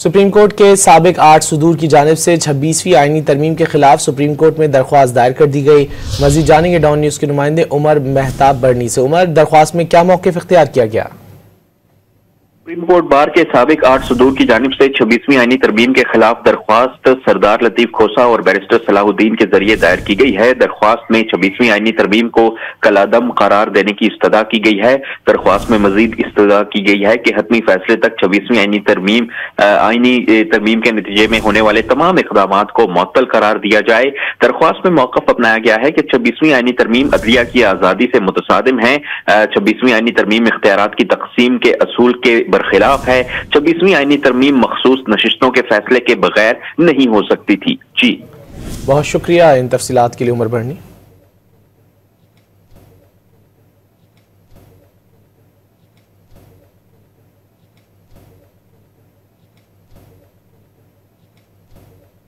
Supreme court के साबिक 8 सुदूर की जानिब से 26वीं आईनी तरमीम के खिलाफ सुप्रीम कोर्ट में दरख्वास्त दायर कर दी गई। मजीद जानेंगे डॉन न्यूज़ के नुमाइंदे उमर मेहताब बरनी से। उमर, दरख्वास्त में क्या मौक़िफ़ इख्तियार किया गया? सुप्रीम कोर्ट बार के साबिक 8 सुदूर की जानिब से 26वीं आईनी तरमीम के खिलाफ दरख्वास्त सरदार लतीफ खोसा और बैरिस्टर सलाहुद्दीन के जरिए दायर की गई है। दरख्वास्त में 26वीं आईनी तरमीम को कलादम करार देने की इस्तदा की गई है। दरख्वास्त में मजीद इस्तदा की गई है कि हतमी फैसले तक 26वीं आईनी तरमीम के नतीजे में होने वाले तमाम इकदाम को मुअत्तल करार दिया जाए। दरख्वास्त में मौक़िफ़ अपनाया गया है कि 26वीं आईनी तरमीम अदलिया की आज़ादी से मुतसादिम है। 26वीं आईनी तरमीम इख्तियारात की तकसीम के असूल के बरखिलाफ है। 26वीं आईनी तरमीम मखसूस नशिस्तों के फैसले के बगैर नहीं हो सकती थी। जी, बहुत शुक्रिया इन तफसीलात के लिए उमर बरनी।